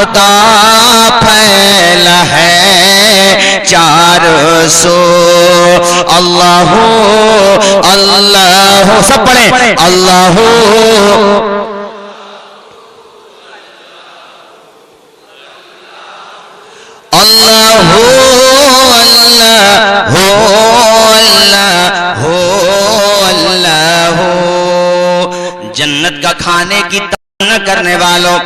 खुदा फैला है चारों सो। अल्लाह अल्लाह, सब पढ़े अल्लाह अल्लाह अल्लाह अल्लाह। जन्नत का खाने की तमन्ना करने वालों,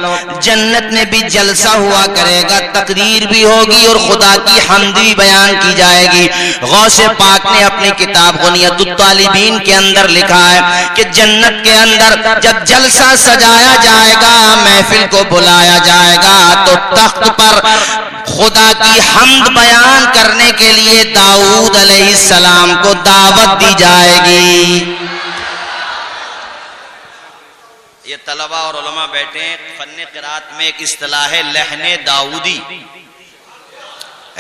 जन्नत में भी जलसा हुआ करेगा, तकरीर भी होगी और खुदा की हम्द भी बयान की जाएगी। गौसे पाक ने अपनी किताब गुनियतुत तालिबीन के अंदर लिखा है कि जन्नत के अंदर जब जलसा सजाया जाएगा, महफिल को बुलाया जाएगा, तो तख्त पर खुदा की हम्द बयान करने के लिए दाऊद अलैहिस्सलाम को दावत दी जाएगी। ये तलबा और उलमा बैठे हैं, फन्ने क़िरात में एक इस्तिलाह है लहने दाऊदी।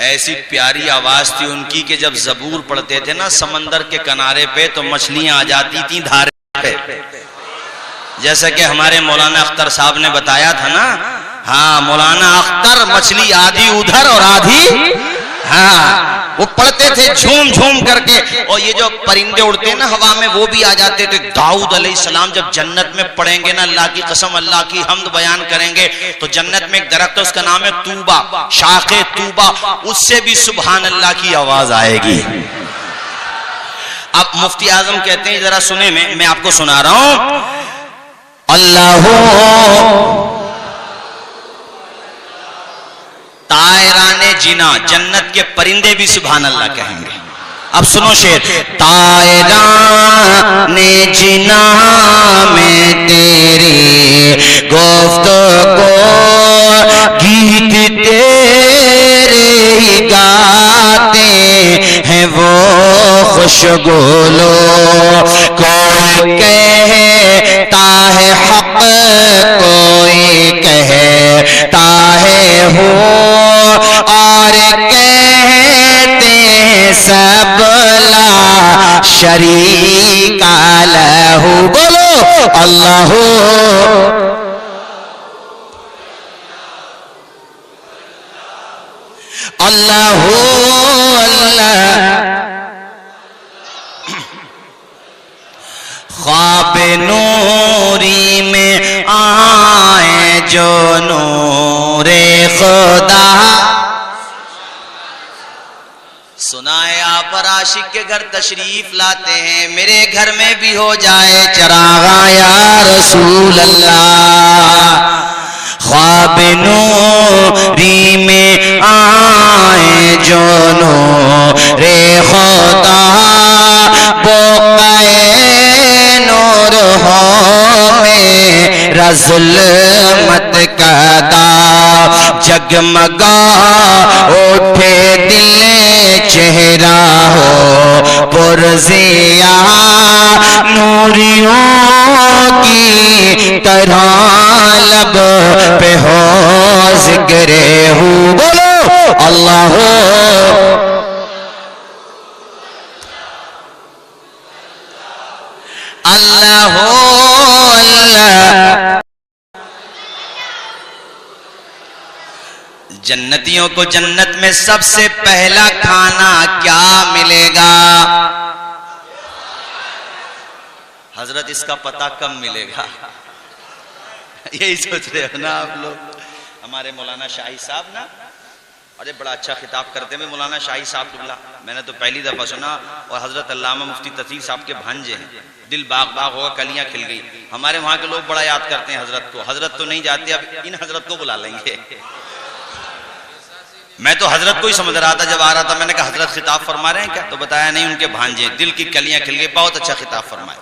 ऐसी प्यारी आवाज थी उनकी कि जब ज़बूर पढ़ते थे ना समंदर के किनारे पे, तो मछलियां आ जाती थी धारे पे। जैसा कि हमारे मौलाना अख्तर साहब ने बताया था ना, हाँ मौलाना अख्तर, मछली आधी उधर और आधी, हाँ वो पढ़ते थे झूम झूम करके। और ये जो परिंदे उड़ते हैं ना हवा में, वो भी आ जाते थे। दाऊद अलैहिस्सलाम जब जन्नत में पढ़ेंगे ना, अल्लाह की कसम अल्लाह की हम्द बयान करेंगे, तो जन्नत में एक दरख्त है, उसका नाम है तूबा, शाखे तूबा, उससे भी सुभान अल्लाह की आवाज आएगी। अब मुफ्ती आजम कहते हैं, जरा सुने, मैं आपको सुना रहा हूं, अल्लाह तायराने जिना, जन्नत के परिंदे भी सुभान अल्लाह कहेंगे। अब सुनो शेर, तायराने जिना में तेरी गुफ्तगू गीत तेरे ही गाते हैं वो खुशगुलो। कोई कहता है हक, कोई कहता है हो, और कहते हैं सब ला शरीका लहू। बोलो अल्लाह अल्लाह अल्लाह। ख्वाब नूरी में आए जो नूरे खुदा। सुनाए आप आशिक के घर तशरीफ लाते हैं, मेरे घर में भी हो जाए चरागा या रसूल अल्लाह। ख्वाब नूरी में आए जो नूरे खुदा, वो नूर हो मेरा ज़ुल्मत कदा। जगमगा उठे दिल चेहरा हो पुरज़िया, नूरियों की तरह लब पे हो ज़िक्रे हो। बोलो अल्लाह अल्लाह अल्लाह। जन्नतियों को जन्नत में सबसे पहला खाना क्या मिलेगा? हजरत इसका पता कब मिलेगा? यही सोच रहे हो ना आप लोग। हमारे मौलाना शाही साहब ना, अरे बड़ा अच्छा खिताब करते हैं मौलाना शाही साहब तुल्ला, मैंने तो पहली दफा सुना। और हजरत अल्लामा मुफ्ती तसीर साहब के भांजे हैं, दिल बाग बाग होगा, कलियां खिल गई। हमारे वहां के लोग बड़ा याद करते हैं हजरत को। हजरत तो नहीं जाते, अब इन हजरत को बुला लेंगे। मैं तो हजरत को ही समझ रहा था जब आ रहा था, मैंने कहा हजरत खिताब फरमा रहे हैं क्या? तो बताया नहीं, उनके भांजे, दिल की कलियां खिल गई, बहुत अच्छा खिताब फरमाए।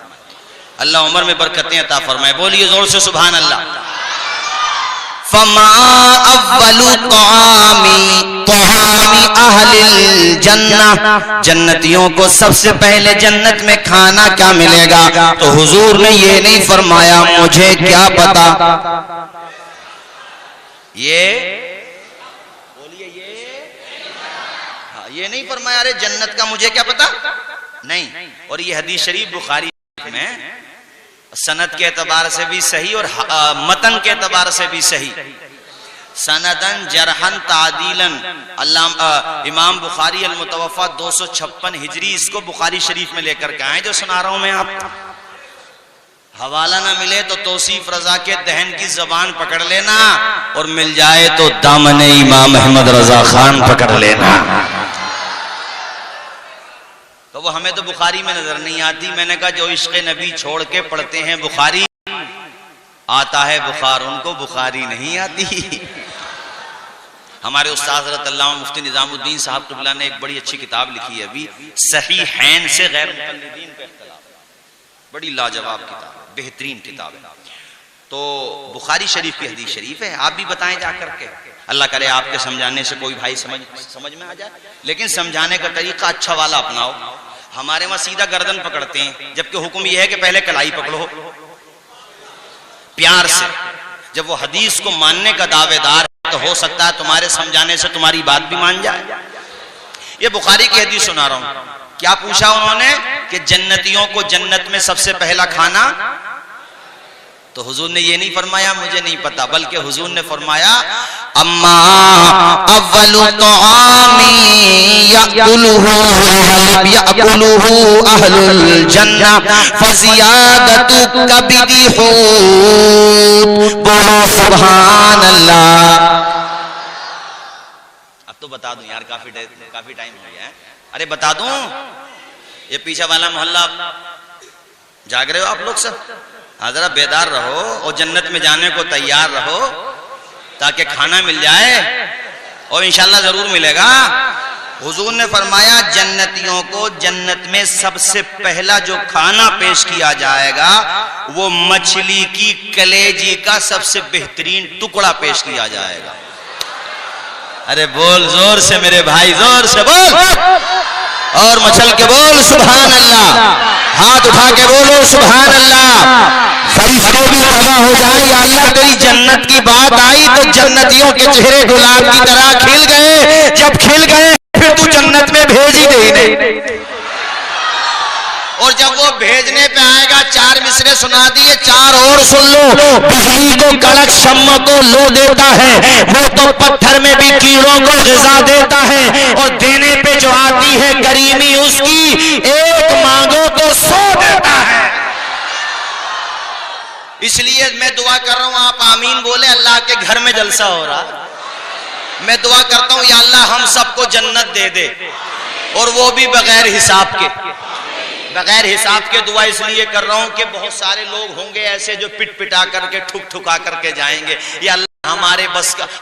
अल्लाह उम्र में बरकतें अता फरमाए। बोलिए जोर से सुभान अल्लाह। फमा अव्वलु तआमी अहलिल जन्नह, जन्नतियों को सबसे पहले जन्नत में खाना क्या मिलेगा? तो हुजूर ने ये नहीं फरमाया मुझे क्या पता, ये बोलिए ये नहीं फरमाया अरे जन्नत का मुझे क्या पता, नहीं। और ये हदीस शरीफ बुखारी में सनद के एतबार से भी सही और मतन के एतबार से भी सही। सनदन जरहन तादीलन। इमाम बुखारी अल मुतवफ़ा 256 हिजरी इसको बुखारी शरीफ में लेकर के आए जो सुना रहा हूं मैं आपको। हवाला ना मिले तो तौसीफ रजा के दहन की जबान पकड़ लेना, और मिल जाए तो दामन इमाम अहमद रजा खान पकड़ लेना। तो वो हमें तो बुखारी में नजर नहीं आती। मैंने कहा जो इश्क़ नबी छोड़ के पढ़ते हैं बुखारी, आता है बुखार उनको, बुखारी नहीं आती। हमारे उस्ताद हज़रत अल्लामा मुफ्ती निज़ामुद्दीन साहब क़िबला ने एक बड़ी अच्छी किताब लिखी है अभी, सहीहैन से गैर मुक़ल्लिदीन पे इख्तिलाफ। बड़ी लाजवाब किताब, बेहतरीन किताब है। तो बुखारी शरीफ की हदीस शरीफ है, आप भी बताएं जा करके। अल्लाह करे आपके समझाने से कोई भाई समझ में आ जाए, लेकिन समझाने का तरीका अच्छा वाला अपनाओ। हमारे वहां सीधा गर्दन पकड़ते हैं, जबकि हुक्म यह है कि पहले कलाई पकड़ो प्यार से। जब वो हदीस को मानने का दावेदार है तो हो सकता है तुम्हारे समझाने से तुम्हारी बात भी मान जाए। ये बुखारी की हदीस सुना रहा हूं। क्या पूछा उन्होंने कि जन्नतियों को जन्नत में सबसे पहला खाना, तो हुजूर ने ये नहीं फरमाया मुझे नहीं पता, बल्कि हुजूर ने फरमाया अम्मा अव्वलु तआमी याकुलुहु अहलुल जन्नह फज़ियादतु कबिदी हूत। बोलो सुभान अल्लाह। अब तो बता दूं यार, काफी टाइम हो गया है। अरे बता दूं, ये पीछे वाला मोहल्ला जाग रहे हो आप लोग सब? हाँ, जरा बेदार रहो और जन्नत में जाने को तैयार रहो ताकि खाना मिल जाए, और इंशाल्लाह जरूर मिलेगा। हुजूर ने फरमाया जन्नतियों को जन्नत में सबसे पहला जो खाना पेश किया जाएगा वो मछली की कलेजी का सबसे बेहतरीन टुकड़ा पेश किया जाएगा। अरे बोल जोर से मेरे भाई, जोर से बोल और मचल के बोल सुभान अल्लाह। हाथ उठा के बोलो सुभान अल्लाह। फरिश्ते भी तबाह हो जाए, या अल्लाह तेरी जन्नत की बात आई तो जन्नतियों के चेहरे गुलाब की तरह खिल गए। जब खिल गए फिर तू जन्नत में भेज ही दे इन्हें। और जब वो भेजने पे आएगा, चार मिसरे सुना दिए, चार और सुन लो। बिजली को कड़क, शम्मा को लो देता है, वो तो पत्थर में भी कीड़ों को ग़िज़ा देता है। और देने पे जो आती है करीमी उसकी, एक मांगो तो 100 देता है। इसलिए मैं दुआ कर रहा हूं, आप आमीन बोले। अल्लाह के घर में जलसा हो रहा, मैं दुआ करता हूं या अल्लाह हम सबको जन्नत दे दे, और वो भी बगैर हिसाब के। बगैर हिसाब के दुआ इसलिए कर रहा हूं कि बहुत सारे लोग होंगे ऐसे जो पिट पिटा करके, ठुक ठुका करके जाएंगे। या अल्लाह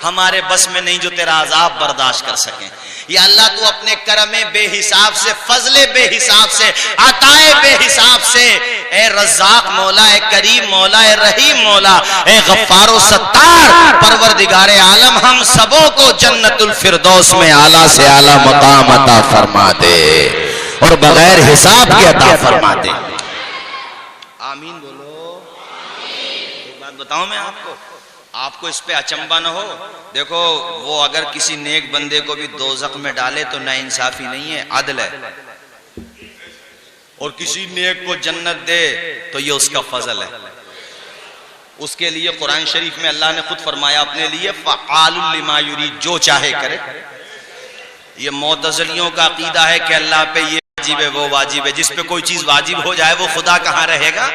हमारे बस में नहीं जो तेरा अजाब बर्दाश्त कर सकें। या अल्लाह तू अपने करमे बेहिसाब से, फजले बेहिसाब से, अताए बेहिसाब से, ए रज़्ज़ाक मौला, ए करीम मौला, ए रहीम मौला, ए गफ्फारो सत्तार, परवरदिगारे आलम हम सबों को जन्नतुल फिरदौस में आला से आला मकाम अता फरमा दे, और बगैर हिसाब के अता फरमा दे। आमीन बोलो। एक बात बताऊं मैं आपको इस पे अचंबा न हो। देखो, वो अगर किसी नेक बंदे को भी दोज़ख में डाले तो ना इंसाफी नहीं है, अदल है। और किसी नेक को जन्नत दे तो ये उसका फजल है। उसके लिए कुरान शरीफ में अल्लाह ने खुद फरमाया अपने लिए, फ़अालुल लिमा युरीद, जो चाहे करे। ये मुअतज़िलियों का अकीदा है कि अल्लाह पे ये वाजिब है, वो वाजिब है। जिस पे कोई चीज वाजिब हो जाए वो खुदा कहाँ रहेगा?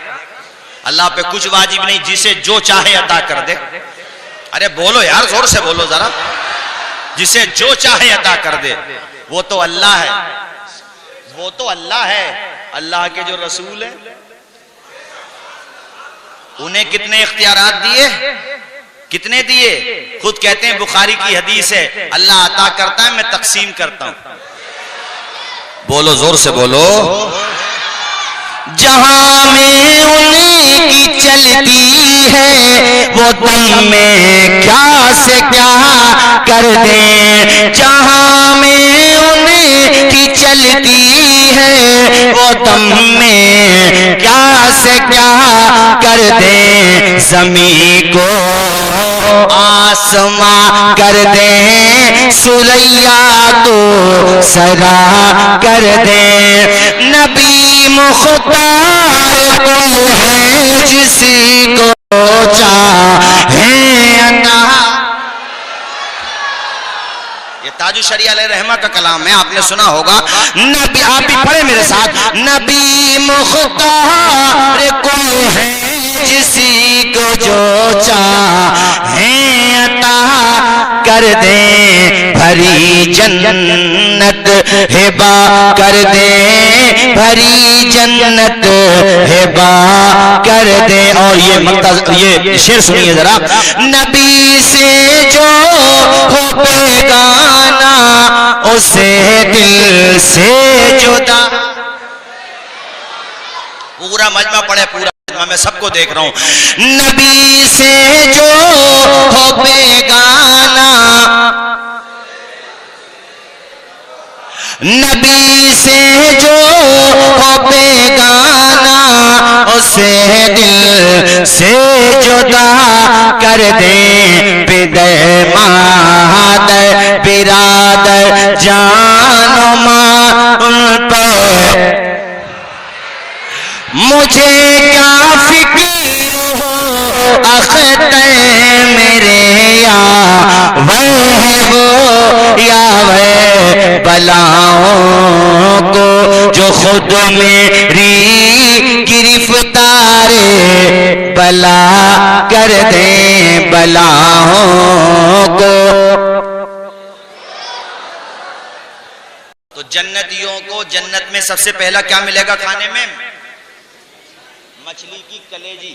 अल्लाह पे कुछ वाजिब नहीं, जिसे जो चाहे अता कर दे। अरे बोलो यार, जोर से बोलो जरा। जिसे जो चाहे अता कर दे, वो तो अल्लाह है, वो तो अल्लाह है। अल्लाह के जो रसूल है उन्हें कितने इख्तियारात दिए, कितने दिए? खुद कहते हैं, बुखारी की हदीस है, अल्लाह अता करता है, मैं तकसीम करता हूं। बोलो जोर से बोलो। जहां में उन्हीं की चलती है वो दम में क्या से क्या कर दे। जहां में उन्हीं की चलती है वो दम में क्या से क्या कर दे। ज़मीं को आसमां कर दे, सुरैया तो सरा कर दे। नबी मुख्तार कोई है जिसी को चाहे अता। काजू शरिया रहमा का कलाम है, आपने सुना होगा। नबी, आप भी पढ़े मेरे साथ, नबी मुख्तार कोई है जिसी को जो चाहे अता कर दे, भरी जन्नत हिबा कर दे, भरी जन्नत हिबा कर दे। और ये ये शेर सुनिए जरा, नबी से जो हो बेगाना उसे दिल से जुदा। पूरा मजमा पढ़े, पूरा मजमा, मैं सबको देख रहा हूं। नबी से जो हो बेगाना, नबी से जो हो बेगाना उसे दिल से जुदा कर दे, बिदर मादर बिरादर जानो मां उन पर मुझे क्या फिक्र हो अख्तर मेरे या वह वो या वह बलाओं को जो खुद मेरी गिरफ्तारे बला कर दे बलाओं को। तो जन्नतियों को जन्नत में सबसे पहला क्या मिलेगा खाने में? मछली की कलेजी,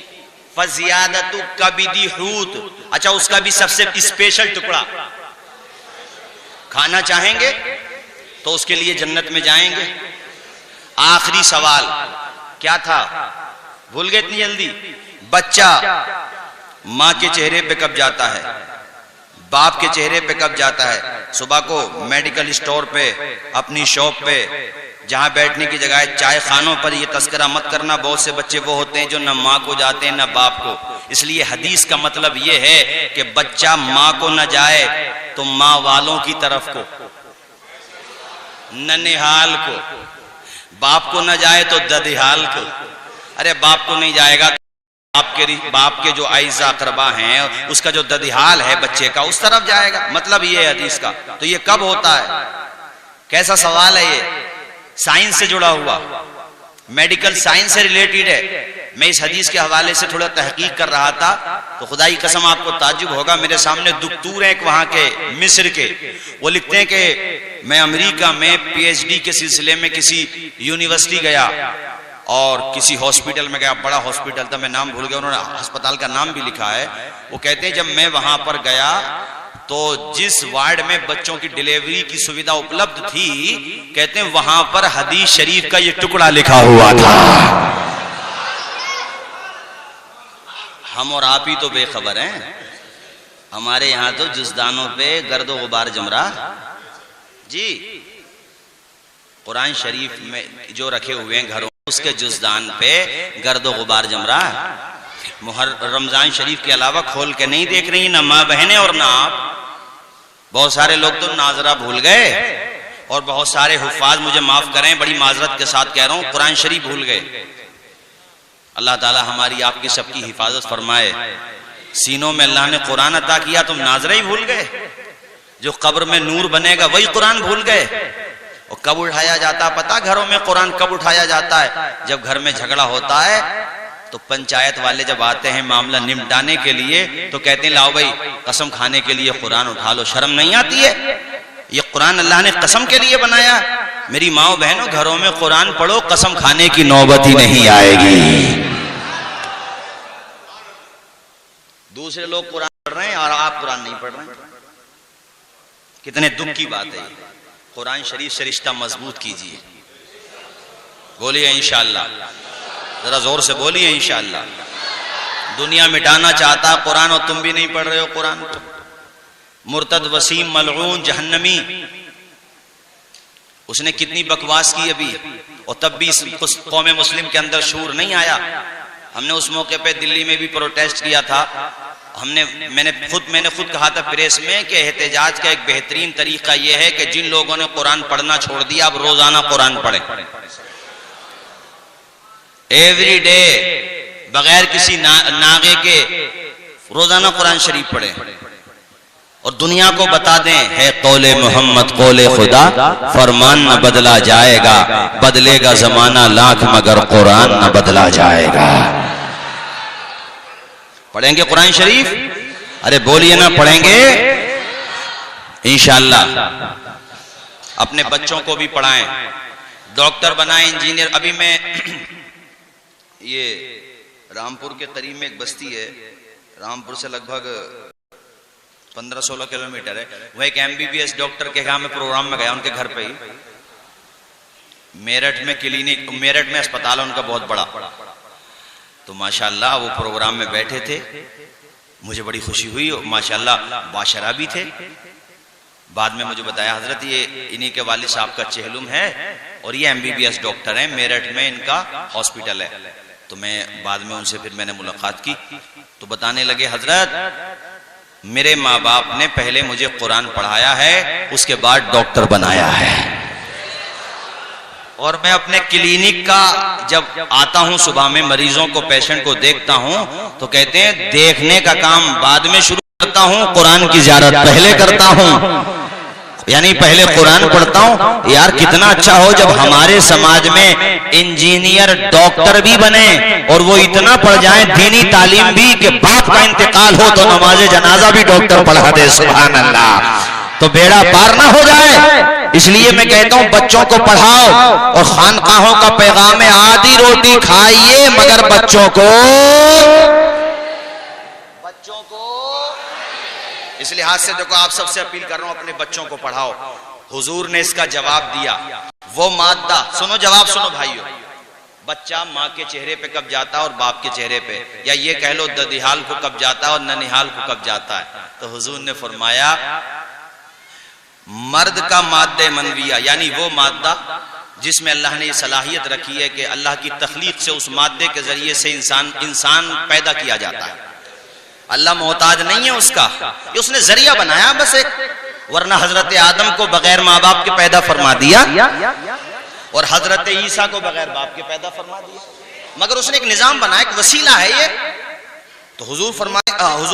फज़ियादतु कबिदी हूत। अच्छा, उसका भी सबसे स्पेशल टुकड़ा खाना चाहेंगे तो उसके लिए जन्नत में जाएंगे। आखिरी सवाल क्या था, भूल गए इतनी जल्दी? बच्चा माँ के चेहरे पे कब जाता है, बाप के चेहरे पे कब जाता है? सुबह को मेडिकल स्टोर पे, अपनी शॉप पे, जहां बैठने की जगह है, चाय खानों पर ये तस्करा मत करना। बहुत से बच्चे वो होते हैं जो न माँ को जाते हैं न बाप को। इसलिए हदीस का मतलब ये है कि बच्चा माँ को न जाए तो माँ वालों की तरफ को, ननिहाल को, बाप को न जाए तो ददिहाल को। अरे बाप को नहीं जाएगा तो बाप के जो आइज़ा अक़रबा हैं उसका जो ददिहाल है बच्चे का उस तरफ जाएगा। मतलब ये है हदीस का। तो ये कब होता है? कैसा सवाल है ये? साइंस से जुड़ा हुआ, मेडिकल साइंस से रिलेटेड है। मैं इस हदीस के हवाले से थोड़ा तहकीक कर रहा था तो खुदा की कसम आपको ताज्जुब होगा। मेरे सामने दुक्तूर हैं एक वहां के मिस्र के, वो लिखते हैं कि मैं अमेरिका में पीएचडी के सिलसिले में किसी यूनिवर्सिटी गया और किसी हॉस्पिटल में गया, बड़ा हॉस्पिटल था, मैं नाम भूल गया, उन्होंने अस्पताल का नाम भी लिखा है। वो कहते हैं जब मैं वहां पर गया तो जिस वार्ड में बच्चों की डिलीवरी की सुविधा उपलब्ध थी, कहते हैं वहां पर हदीस शरीफ का ये टुकड़ा लिखा हुआ था। हम और आप ही तो बेखबर हैं। हमारे यहाँ तो जुज़दानों पे गर्दो गुबार जम रहा जी। कुरान शरीफ में जो रखे हुए हैं घरों, उसके जुज़दान पे गर्दो गुबार जम रहा। रमजान शरीफ के अलावा खोल के नहीं देख रही ना माँ बहनें और ना आप। बहुत सारे लोग तो नाजरा भूल गए और बहुत सारे हुफ़ाज़, मुझे माफ करें, बड़ी माजरत के साथ कह रहा हूं, कुरान शरीफ भूल गए। अल्लाह ताला हमारी आपकी सबकी हिफाजत फरमाए। सीनों में अल्लाह ने कुरान अता किया, तुम नाजरा ही भूल गए। जो कब्र में नूर बनेगा वही कुरान भूल गए। और कब उठाया जाता पता? घरों में कुरान कब उठाया जाता है? जब घर में झगड़ा होता है तो पंचायत वाले जब आते हैं मामला निपटाने के लिए तो कहते हैं लाओ भाई कसम खाने के लिए कुरान उठा लो। शर्म नहीं आती है? ये कुरान अल्लाह ने कसम के लिए बनाया। मेरी माओ बहनों, घरों में कुरान पढ़ो, कसम खाने की नौबत ही नहीं आएगी। दूसरे लोग कुरान पढ़ रहे हैं और आप कुरान नहीं पढ़ रहे हैं। कितने दुख की बात है। कुरान शरीफ से रिश्ता मजबूत कीजिए। बोलिए इंशाअल्लाह, जरा जोर से बोलिए इंशाअल्लाह। दुनिया मिटाना चाहता कुरान और तुम भी नहीं पढ़ रहे हो कुरान को। मुर्तद वसीम मलऊन जहन्नमी, उसने कितनी बकवास की अभी, और तब भी उस कौम मुस्लिम के अंदर शूर नहीं आया। हमने उस मौके पे दिल्ली में भी प्रोटेस्ट किया था। मैंने खुद कहा था प्रेस में कि एहतजाज का एक बेहतरीन तरीका यह है कि जिन लोगों ने कुरान पढ़ना छोड़ दिया अब रोजाना कुरान पढ़े, एवरी डे, बगैर किसी नागे के रोजाना कुरान शरीफ पढ़े। और दुनिया को बता दें है कौले मोहम्मद कौले खुदा, फरमान न बदला जाएगा, बदलेगा जमाना लाख मगर कुरान न बदला जाएगा। पढ़ेंगे कुरान शरीफ? अरे बोलिए ना, पढ़ेंगे इंशाअल्लाह। अपने बच्चों को भी पढ़ाएं, डॉक्टर बनाएं, इंजीनियर। अभी मैं ये रामपुर के करीब में एक बस्ती है, रामपुर से लगभग 15-16 किलोमीटर है, वह एक MBBS डॉक्टर के यहाँ में प्रोग्राम में गया, उनके घर पे ही। मेरठ में क्लिनिक, मेरठ में अस्पताल है उनका बहुत बड़ा। तो माशाल्लाह वो प्रोग्राम में बैठे थे, मुझे बड़ी खुशी हुई। माशाल्लाह बाशरा भी थे। बाद में मुझे बताया हजरत ये इन्हीं के वालिद साहब का चेहलुम है और ये MBBS डॉक्टर है, मेरठ में इनका हॉस्पिटल है। तो मैं बाद में उनसे फिर मैंने मुलाकात की तो बताने लगे हजरत मेरे माँ बाप ने पहले मुझे कुरान पढ़ाया है, उसके बाद डॉक्टर बनाया है। और मैं अपने क्लिनिक का जब आता हूं सुबह में, मरीजों को, पेशेंट को देखता हूं तो कहते हैं देखने का काम बाद में शुरू करता हूं, कुरान की ज़ियारत पहले करता हूं। यानी पहले कुरान पढ़ता हूं। यार कितना अच्छा हो जब हमारे समाज में इंजीनियर डॉक्टर भी बने और वो इतना पढ़ जाएं दीनी तालीम भी कि बाप का इंतकाल हो तो नमाज जनाजा भी डॉक्टर पढ़ा दे। सुभान अल्लाह, तो बेड़ा पार ना हो जाए। इसलिए मैं कहता हूं बच्चों को पढ़ाओ और खानकाहों का पैगाम है आधी रोटी खाइए मगर बच्चों को इस लिहाज से देखो आप सबसे अपील कर रहा हूं अपने बच्चों को पढ़ाओ। हुजूर ने इसका जवाब दिया, वो मादा सुनो, जवाब सुनो भाइयों। बच्चा माँ के चेहरे पे कब जाता है और बाप के चेहरे पे, या ये कह लो ददिहाल को कब जाता है और ननिहाल को कब जाता है। तो हुजूर ने फरमाया मर्द का माद्दे मनविया, यानी वो मादा जिसमें अल्लाह ने ये सलाहियत रखी है कि अल्लाह की तख्लीक से उस मादे के जरिए से इंसान पैदा किया जाता है। अल्लाह मोहताज नहीं है उसका, ये उसने जरिया बनाया बस एक, वरना हजरत आदम को बगैर माँ बाप के पैदा फरमा दिया और हजरत ईसा को बगैर बाप के पैदा फरमा दिया, मगर उसने एक निजाम बनाया, एक वसीला है ये। तो हुजूर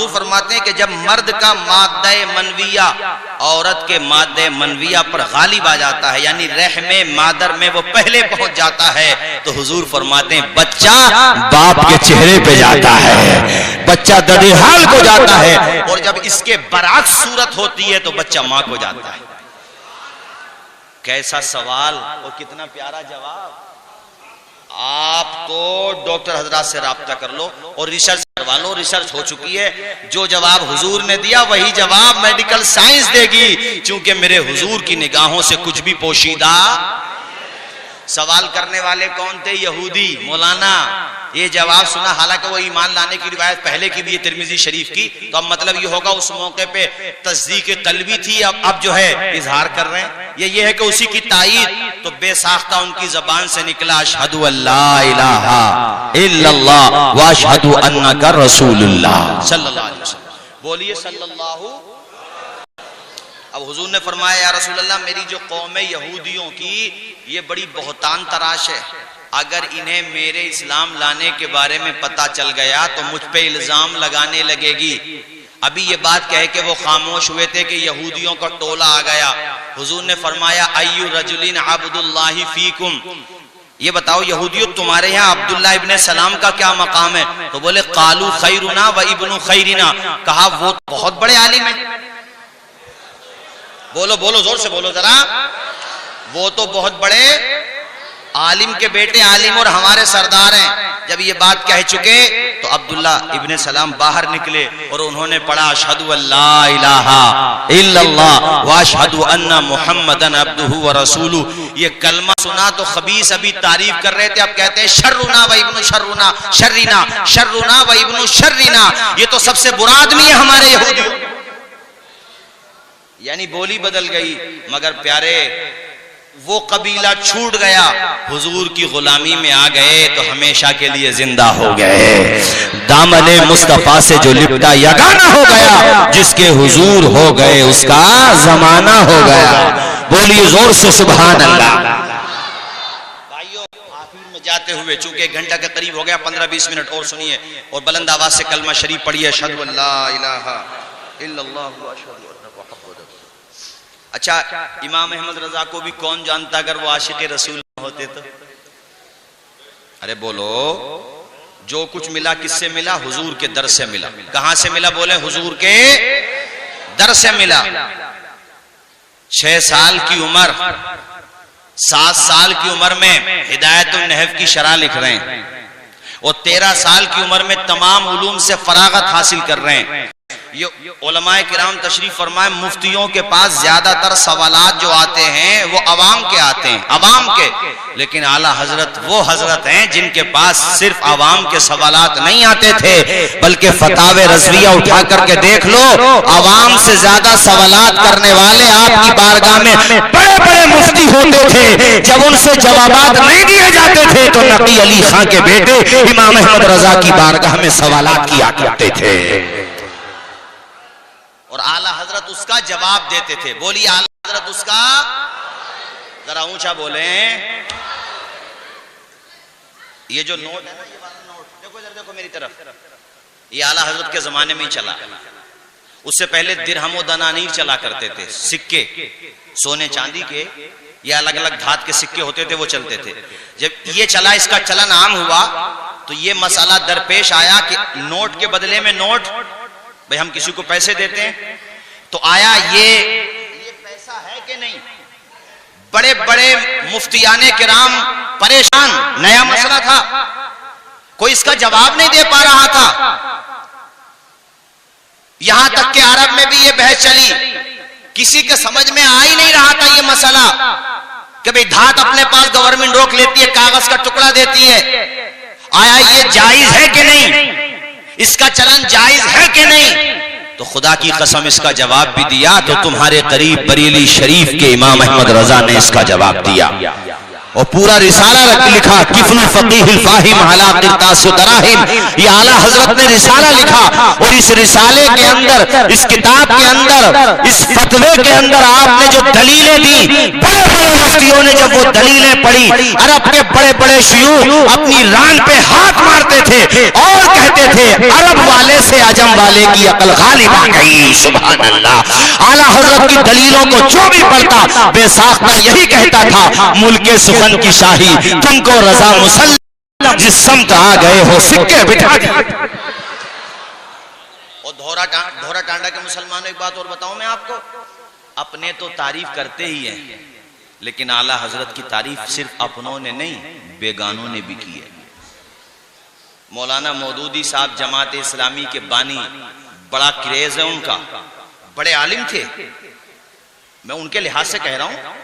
फरमाते हैं कि जब मर्द का माद्दे मनविया औरत के माद्दे मनविया पर गालिब आ जाता है, यानी रहमे मादर में वो पहले पहुंच जाता है, तो हुजूर फरमाते हैं बच्चा बाप के चेहरे पे जाता है, बच्चा ददिहाल को जाता है, और जब इसके बरअक्स सूरत होती है तो बच्चा मां को जाता है। कैसा सवाल और कितना प्यारा जवाब। आप तो डॉक्टर हजरात से राब्ता कर लो और रिसर्च करवा लो, रिसर्च हो चुकी है। जो जवाब हुजूर ने दिया वही जवाब मेडिकल साइंस देगी, क्योंकि मेरे हुजूर की निगाहों से कुछ भी पोशीदा। सवाल करने वाले कौन थे? यहूदी मौलाना। ये जवाब सुना, हालांकि वो ईमान लाने की रिवायत पहले की भी है तिरमिजी शरीफ की, तो अब मतलब ये होगा उस मौके पे तस्दीक कल्बी थी, अब जो है इजहार कर रहे हैं। ये है कि उसी की तायीद, तो बेसाख्ता उनकी जबान से निकला अशहदु अल्ला इलाहा इल्लल्लाह व अशहदु अन्नका रसूलुल्लाह सल्लल्लाहु अलैहि वसल्लम। बोलिए सल्लल्लाहु। अब हुजूर ने फरमाया या रसूल अल्लाह, मेरी जो कौम है यहूदियों की, ये बड़ी बहुतान तराश है। अगर इन्हें मेरे इस्लाम लाने के बारे में पता चल गया तो मुझ पे इल्जाम लगाने लगेगी। अभी ये बात कह के वो खामोश हुए थे कि यहूदियों का टोला आ गया। हुजूर ने फरमाया अय्यु रजुलिन अब्दुल्लाहि फीकुम, ये बताओ यहूदियों तुम्हारे यहाँ अब्दुल्ला इब्ने सलाम का क्या मकाम है? तो बोले कालू खैरुना व इब्नु खैरिना, कहा वो बहुत बड़े आलिम है। बोलो बोलो जोर से बोलो जरा, वो तो बहुत बड़े आलिम के बेटे आलिम और हमारे सरदार हैं। जब ये बात कह चुके तो अब्दुल्ला इब्ने सलाम बाहर निकले और उन्होंने पढ़ा अशहदु अल्ला इलाहा इल्लल्लाह व अशहदु अन्ना मुहम्मदन अब्दुहु व रसूलुहु। ये कलमा सुना तो खबीस अभी तारीफ कर रहे थे, अब कहते हैं शर्रुना व इब्नु शर्रुना शर्रिना, शर्रुना व इब्नु शर्रिना। ये तो सबसे बुरा आदमी है हमारे यहूदियों। यानी बोली बदल गई, मगर प्यारे वो कबीला छूट गया, हुजूर की गुलामी में आ गए तो हमेशा के लिए जिंदा हो गए। दामने मुस्तफा से जो लिपटा यगाना हो गया, जिसके हुजूर हो गए उसका जमाना हो गया। बोलिए जोर से सुभान अल्लाह। भाइयों आखिर में जाते हुए चूंकि 1 घंटा के करीब हो गया, 15-20 मिनट और सुनिए और बुलंद आवाज से कलमा शरीफ पढ़िए अशहदु अल्ला इलाहा इल्लल्लाह व अशहदु अच्छा, इमाम अहमद रजा को भी कौन जानता अगर वो आशिक रसूल होते तो? अरे बोलो, जो कुछ मिला किससे मिला? हुजूर के दर से मिला। कहां से मिला? बोले हुजूर के दर से मिला। 6 साल की उम्र, 7 साल की उम्र में हिदायतुन नहव की शरह लिख रहे हैं और 13 साल की उम्र में तमाम उलूम से फरागत हासिल कर रहे हैं। ये उलमाए किराम तशरीफ फरमाए, मुफ्तियों के पास ज्यादातर सवालात जो आते हैं वो अवाम के आते हैं, अवाम के। लेकिन आला हजरत वो हजरत हैं जिनके पास सिर्फ अवाम के सवालात नहीं आते थे, बल्कि फतावे रज़विया उठा करके देख लो, अवाम से ज्यादा सवालात करने वाले आपकी बारगाह में बड़े बड़े मुफ्ती होते थे। जब उनसे जवाबात नहीं दिए जाते थे तो नकी अली खां के बेटे इमाम अहमद रजा की बारगाह में सवालात किया करते थे और आला हजरत उसका जवाब देते थे। बोलिए आला हजरत उसका, जरा ऊंचा बोले। ये जो नोट है ना, ये वाला नोट देखो, जरा देखो मेरी तरफ, ये आला हजरत के जमाने में ही चला। उससे पहले दिरहम व दनानीर चला करते थे, सिक्के सोने चांदी के, ये अलग अलग धात के सिक्के होते थे, वो चलते थे। जब ये चला, इसका चलन आम हुआ, तो ये मसला दरपेश आया कि नोट के बदले में नोट, भाई हम किसी को पैसे देते हैं तो आया ये पैसा है कि नहीं। बड़े बड़े मुफ्तियाने किराम परेशान, नया मसला था, कोई इसका जवाब नहीं दे पा रहा था। यहां तक कि अरब में भी ये बहस चली, किसी के समझ में आ ही नहीं रहा था ये मसला कि भाई धात अपने पास गवर्नमेंट रोक लेती है, कागज का टुकड़ा देती है, आया ये जायज है कि नहीं, इसका चलन जायज है कि नहीं। तो खुदा की कसम इसका जवाब भी दिया तो तुम्हारे करीब बरेली शरीफ के इमाम अहमद रजा ने इसका जवाब दिया और पूरा रिसाला लिखा, किफनुल फकीहिल फाहिम अला क़िरतास दराहिम। ये आला हजरत ने रिसाला लिखा और इस रिसाले के अंदर, इस किताब के अंदर, इस फतवे के अंदर आपने जो दलीलें दी, बड़े बड़े मुफ्तियों ने जब वो दलीलें पढ़ी, अरब के बड़े बड़े शयूख अपनी रान पे हाथ मारते थे और कहते थे अरब वाले से अजम वाले की अकल गालिब आ गई। सुभान अल्लाह। आला हजरत की दलीलों को जो भी पढ़ता बेसाख्ता यही कहता था, मुल्के सुखन की शाही तुमको रजा मुसल्लम, जिस समत आ गए हो सिक्के बिठा दिए। और धोरा टांडा के मुसलमानों, एक बात और बताऊं मैं आपको, अपने तो तारीफ करते ही हैं, लेकिन आला हजरत की तारीफ सिर्फ अपनों ने नहीं, बेगानों ने भी की है। मौलाना मौदूदी साहब जमात इस्लामी के बानी, बड़ा क्रेज है उनका, बड़े आलिम थे, मैं उनके लिहाज से कह रहा हूं।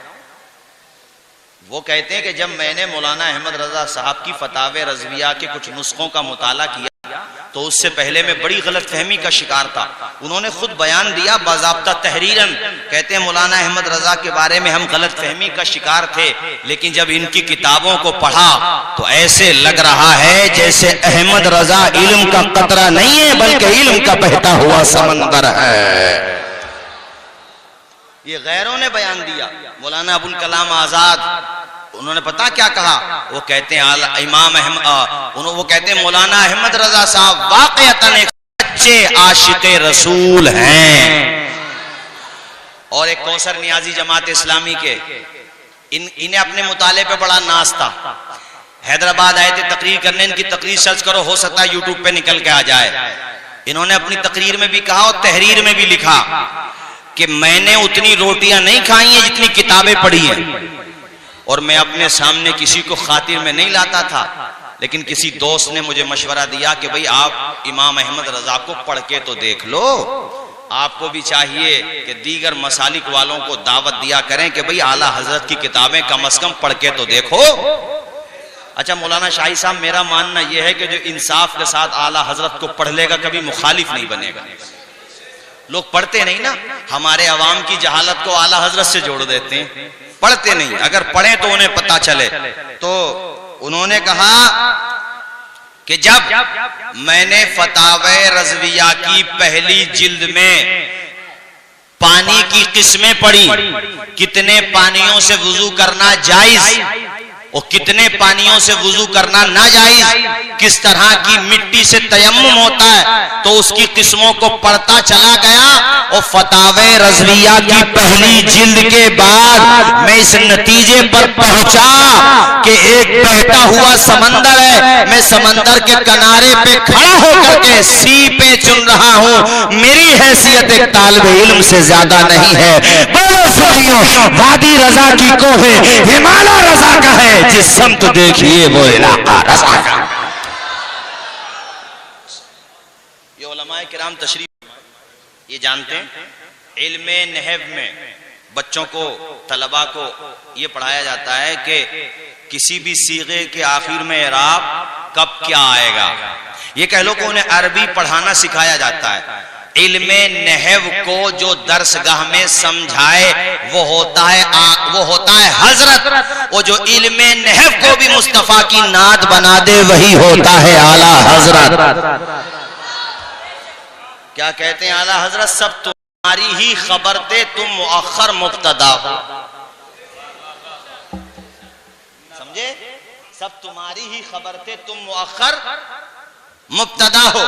वो कहते हैं कि जब मैंने मौलाना अहमद रजा साहब की फतावे रज़विया के कुछ नुस्खों का मुताला किया तो उससे पहले मैं बड़ी गलत फहमी का शिकार था। उन्होंने खुद बयान दिया बाज़ाब्ता तहरीरन, कहते हैं मौलाना अहमद रजा के बारे में हम गलत फहमी का शिकार थे, लेकिन जब इनकी किताबों को पढ़ा तो ऐसे लग रहा है जैसे अहमद रजा इल्म का कतरा नहीं है बल्कि इल्म का बहता हुआ समंदर है। ये गैरों ने बयान दिया। मौलाना अबुल कलाम आजाद, उन्होंने पता क्या कहा, वो कहते हैं इमाम अहमद, वो कहते हैं मौलाना अहमद रजा साहब वाकईतन एक सच्चे आशिक़े रसूल हैं। और एक कौसर नियाजी जमात इस्लामी के, इन्हें अपने मुताले पे बड़ा नाज था। हैदराबाद आए थे तकरीर करने, इनकी तकरीर सर्च करो, हो सकता है यूट्यूब पे निकल के आ जाए। इन्होंने अपनी तकरीर में भी कहा और तहरीर में भी लिखा कि मैंने उतनी रोटियां नहीं खाई हैं जितनी किताबें पढ़ी हैं, और मैं अपने सामने किसी को खातिर में नहीं लाता था, लेकिन किसी दोस्त ने मुझे मशवरा दिया कि भाई आप इमाम अहमद रजा को पढ़ के तो देख लो, आपको भी चाहिए कि दीगर मसालिक वालों को दावत दिया करें कि भाई आला हजरत की किताबें कम से कम पढ़ के तो देखो। अच्छा मौलाना शाही साहब, मेरा मानना यह है कि जो इंसाफ के साथ आला हजरत को पढ़ लेगा कभी मुखालिफ नहीं बनेगा। लोग पढ़ते नहीं ना, हमारे अवाम की जहालत को आला हजरत से जोड़ देते हैं, पढ़ते नहीं, अगर पढ़े तो उन्हें पता चले। तो उन्होंने कहा कि जब मैंने फतावे रज़विया की पहली जिल्द में पानी की किस्में पढ़ी, कितने पानियों से वुजू करना जायज, वो कितने पानियों से वुजू करना नाजायज, किस तरह की मिट्टी से तयम्मुम होता है, तो उसकी किस्मों को पढ़ता चला गया और फतावे रज़विया की पहली जिल्द के बाद मैं इस नतीजे पर पहुंचा कि एक बहता हुआ समंदर है, मैं समंदर के किनारे पे खड़ा होकर के सीपें चुन रहा हूं, मेरी हैसियत एक तालिब इल्म से ज्यादा नहीं है। बोलो साथियों, वादी रजा की कोहे हिमालय रजा का है, जिस समत देखिए वो इलाका रजा का। ये उलमाए किराम तशरीफ ये जानते हैं, इल्मे नहव में बच्चों को, तलबा को ये पढ़ाया जाता है कि किसी भी सीगे के आखिर में इराब कब क्या आएगा। ये कह लो कि उन्हें अरबी पढ़ाना सिखाया जाता है। इल्मे नहव को जो दरसगाह में समझाए वो होता है हजरत। वो जो इल्मे नहव को भी मुस्तफा की नात बना दे वही होता है आला हजरत। क्या कहते हैं आला हजरत? सब तुम्हारी ही खबर थे, तुम मुअख्खर मुब्तदा हो। समझे? सब तुम्हारी ही खबर थे, तुम मुअख्खर मुब्तदा हो।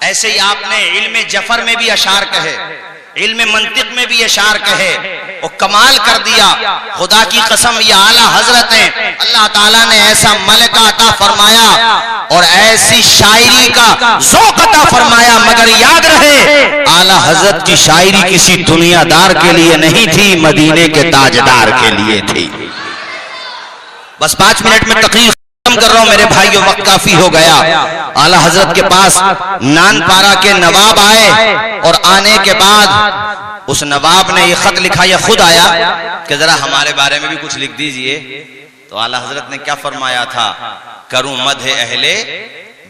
ऐसे ही आपने इल्मे जफर में भी अशार कहे, इल्मे मंतिक में भी अशार कहे, वो कमाल कर दिया। खुदा की कसम ये आला हजरत हैं, अल्लाह ताला ने ऐसा मलका अता फरमाया और ऐसी शायरी का ज़ौक़ अता फरमाया। मगर याद रहे, आला हजरत की शायरी किसी दुनियादार के लिए नहीं थी, मदीने के ताजदार के लिए थी। बस 5 मिनट में तकरीर कर रहा हूं मेरे भाइयों, वक्त काफी हो गया। आला हजरत के पास नानपारा के नवाब आए और आने के बाद उस नवाब ने ये खत लिखा, या खुद आया कि जरा हमारे बारे में भी कुछ लिख दीजिए। तो आला हजरत ने क्या फरमाया था? करूं मदह अहले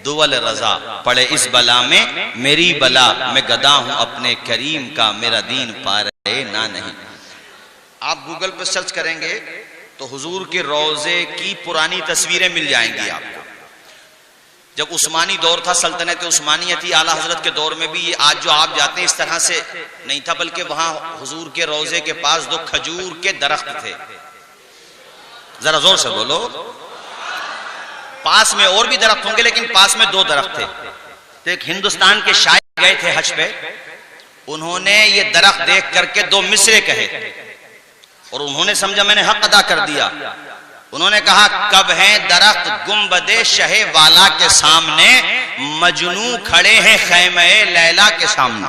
दुवल रजा, पड़े इस बला में मेरी बला, मैं गदा हूं अपने करीम का, मेरा दीन पा रहे ना नहीं। आप गूगल पर सर्च करेंगे तो हुजूर के रोजे की पुरानी तस्वीरें मिल जाएंगी आपको। जब उस्मानी दौर था, सल्तनत उस्मानिया थी, आला हजरत के दौर में भी ये आज जो आप जाते हैं इस तरह से नहीं था, बल्कि वहां हुजूर के रोजे के पास 2 खजूर के दरख्त थे। जरा जोर से बोलो। पास में और भी दरख्त होंगे, लेकिन पास में 2 दरख्त थे। तो एक हिंदुस्तान के शायर गए थे हज पे, उन्होंने ये दरख्त देख करके 2 मिसरे कहे और उन्होंने समझा मैंने हक अदा कर दिया। उन्होंने कहा, कब है दरख्त गुंबदे शहे वाला के सामने, मजनू खड़े हैं खैमे लैला के सामने।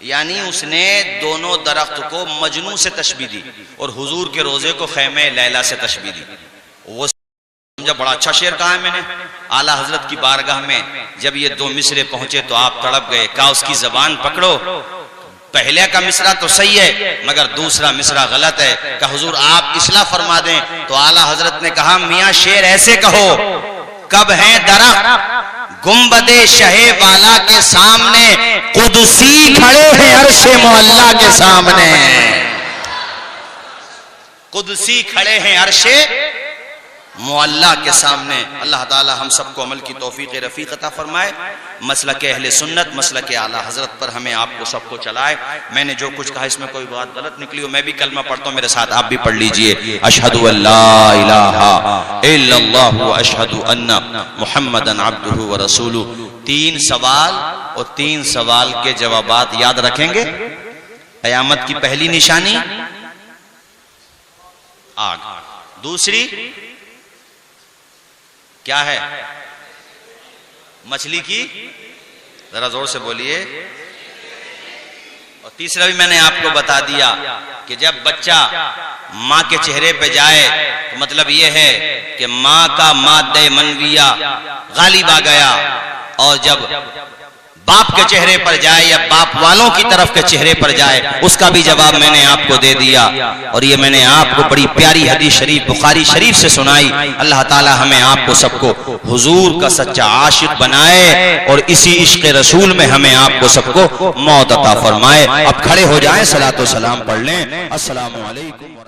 यानी उसने दोनों दरख्त को मजनू से तशबीह दी और हुजूर के रोजे को खैमे लैला से तशबीह दी। वो समझा बड़ा अच्छा शेर कहा है मैंने। आला हजरत की बारगाह में जब ये 2 मिसरे पहुंचे तो आप तड़प गए। कहा उसकी जबान पकड़ो, पहले का मिसरा तो सही है मगर दूसरा मिसरा गलत है। कहा हुजूर आप इस्लाह फरमा दें। तो आला हजरत ने कहा, मियां शेर ऐसे कहो, कब है दरख्त गुंबदे शहे वाला के सामने, कुदसी खड़े हैं अर्शे मोहल्ला के सामने। कुदसी खड़े हैं अर्शे मोहल्ला के सामने। अल्लाह ताला हम सबको अमल की तौफीक रफीक अता फरमाए। मसलक अहले सुन्नत, मसलक आला हजरत पर हमें आपको सबको चलाए। मैंने जो कुछ कहा इसमें कोई बात गलत निकली हो, मैं भी कलमा पढ़ता हूँ, मेरे साथ आप भी पढ़ लीजिए। अशहदु अल्ला इलाहा इल्लल्लाह व अशहदु अन्ना मुहम्मदन अब्दुहु व रसूलुहु। 3 सवाल और 3 सवाल के जवाबात याद रखेंगे। कयामत की पहली निशानी आग, दूसरी क्या है? मछली की, जरा जोर से बोलिए। और तीसरा भी मैंने आपको बता दिया कि जब बच्चा माँ के चेहरे पे जाए तो मतलब ये है कि माँ का मादे मनविया गालिब आ गया, और जब बाप के चेहरे पर जाए या बाप वालों की तरफ के चेहरे पर जाए उसका भी जवाब मैंने आपको दे दिया। और ये मैंने आपको बड़ी प्यारी हदीस शरीफ बुखारी शरीफ से सुनाई। अल्लाह ताला हमें आपको सबको हुजूर का सच्चा आशिक बनाए और इसी इश्क रसूल में हमें आपको सबको मौत अता फरमाए। अब खड़े हो जाएं, सलातो सलाम पढ़ लें। अस्सलामु अलैकुम।